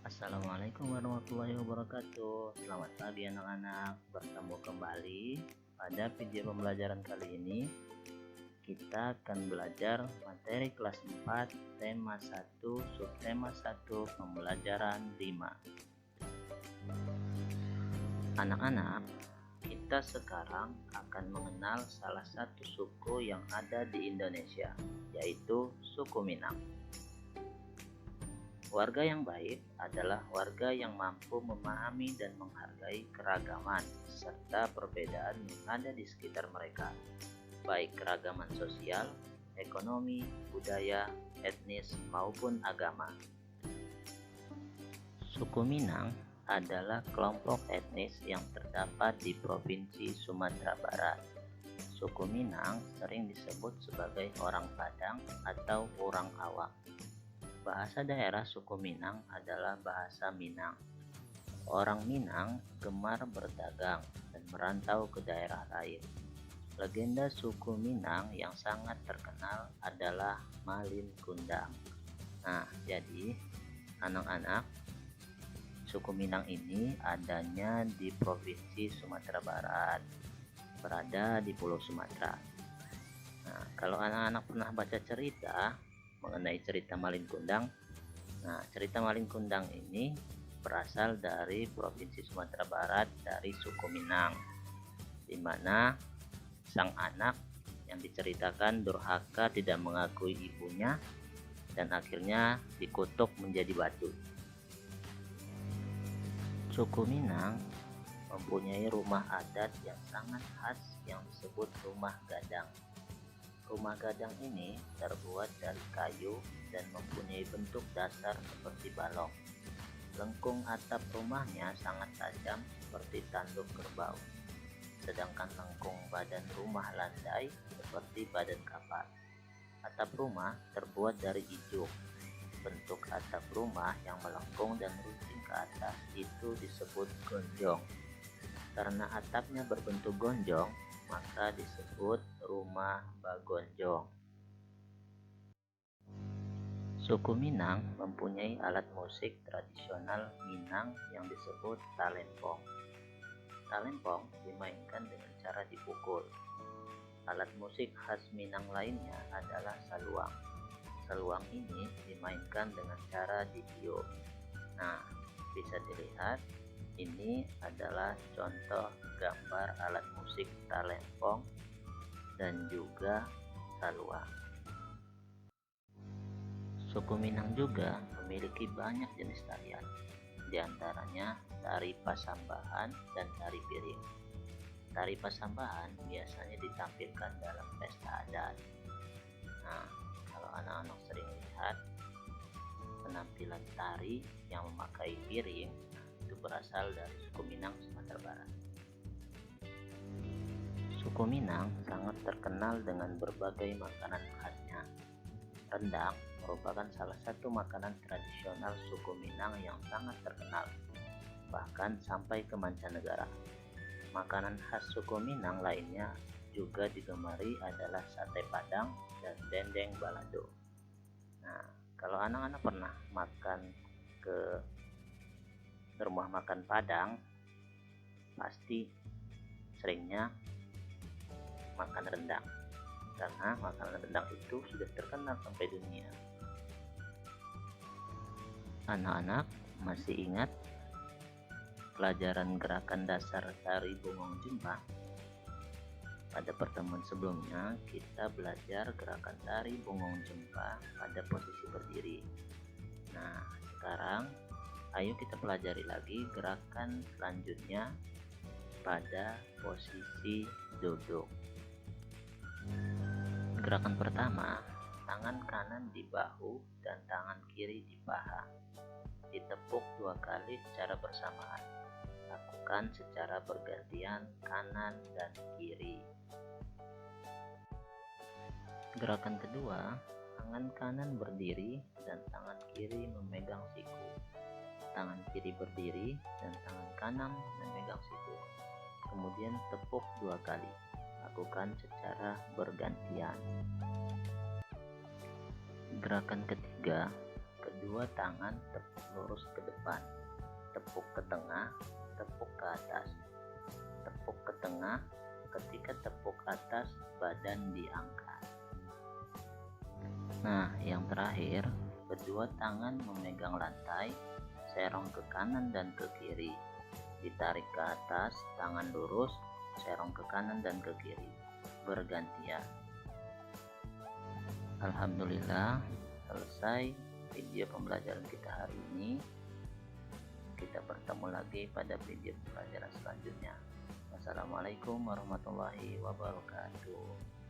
Assalamualaikum warahmatullahi wabarakatuh. Selamat pagi anak-anak. Bertemu kembali pada video pembelajaran kali ini. Kita akan belajar materi kelas 4, tema 1, subtema 1, pembelajaran 5. Anak-anak, kita sekarang akan mengenal salah satu suku yang ada di Indonesia, yaitu suku Minang. Warga yang baik adalah warga yang mampu memahami dan menghargai keragaman serta perbedaan yang ada di sekitar mereka, baik keragaman sosial, ekonomi, budaya, etnis, maupun agama. Suku Minang adalah kelompok etnis yang terdapat di Provinsi Sumatera Barat. Suku Minang sering disebut sebagai orang Padang atau orang Awak. Bahasa daerah suku Minang adalah bahasa Minang. Orang Minang gemar berdagang dan merantau ke daerah lain. Legenda suku Minang yang sangat terkenal adalah Malin Kundang. Nah, jadi anak-anak, suku Minang ini adanya di Provinsi Sumatera Barat, berada di Pulau Sumatera. Nah, kalau anak-anak pernah baca cerita mengenai cerita Malin Kundang. Nah, cerita Malin Kundang ini berasal dari Provinsi Sumatera Barat dari suku Minang, di mana sang anak yang diceritakan durhaka tidak mengakui ibunya dan akhirnya dikutuk menjadi batu. Suku Minang mempunyai rumah adat yang sangat khas yang disebut rumah gadang. Rumah gadang ini terbuat dari kayu dan mempunyai bentuk dasar seperti balong. Lengkung atap rumahnya sangat tajam seperti tanduk kerbau, sedangkan lengkung badan rumah landai seperti badan kapal. Atap rumah terbuat dari ijuk. Bentuk atap rumah yang melengkung dan runcing ke atas itu disebut gonjong. Karena atapnya berbentuk gonjong, maka disebut rumah bagonjong. Suku Minang mempunyai alat musik tradisional Minang yang disebut talempong. Talempong dimainkan dengan cara dipukul. Alat musik khas Minang lainnya adalah saluang. Saluang ini dimainkan dengan cara ditiup. Nah, bisa dilihat ini adalah contoh gambar alat musik talempong dan juga saluang. Suku Minang juga memiliki banyak jenis tarian, di antaranya tari pasambahan dan tari piring. Tari pasambahan biasanya ditampilkan dalam pesta adat. Nah, kalau anak-anak sering lihat penampilan tari yang memakai piring, itu berasal dari suku Minang Sumatera Barat. Suku Minang sangat terkenal dengan berbagai makanan khasnya. Rendang merupakan salah satu makanan tradisional suku Minang yang sangat terkenal, bahkan sampai ke mancanegara. Makanan khas suku Minang lainnya juga digemari adalah sate Padang dan dendeng balado. Nah, kalau anak-anak pernah makan ke rumah makan Padang, pasti seringnya makan rendang, karena makanan rendang itu sudah terkenal sampai dunia. Anak-anak masih ingat pelajaran gerakan dasar tari Bungong Jempa? Pada pertemuan sebelumnya kita belajar gerakan tari Bungong Jempa pada posisi berdiri. Nah, sekarang ayo kita pelajari lagi gerakan selanjutnya pada posisi duduk. Gerakan pertama, tangan kanan di bahu dan tangan kiri di paha. Ditepuk 2 kali secara bersamaan. Lakukan secara bergantian kanan dan kiri. Gerakan kedua, tangan kanan berdiri dan tangan kiri memegang siku. Tangan kiri berdiri dan tangan kanan memegang siku. Kemudian tepuk 2 kali. Lakukan secara bergantian. Gerakan ketiga, Kedua tangan tepuk lurus ke depan, tepuk ke tengah, tepuk ke atas, tepuk ke tengah. Ketika tepuk atas, badan diangkat. Nah, yang terakhir, kedua tangan memegang lantai, serong ke kanan dan ke kiri. Ditarik ke atas, tangan lurus, serong ke kanan dan ke kiri, bergantian. Alhamdulillah, selesai video pembelajaran kita hari ini. Kita bertemu lagi pada video pembelajaran selanjutnya. Wassalamualaikum warahmatullahi wabarakatuh.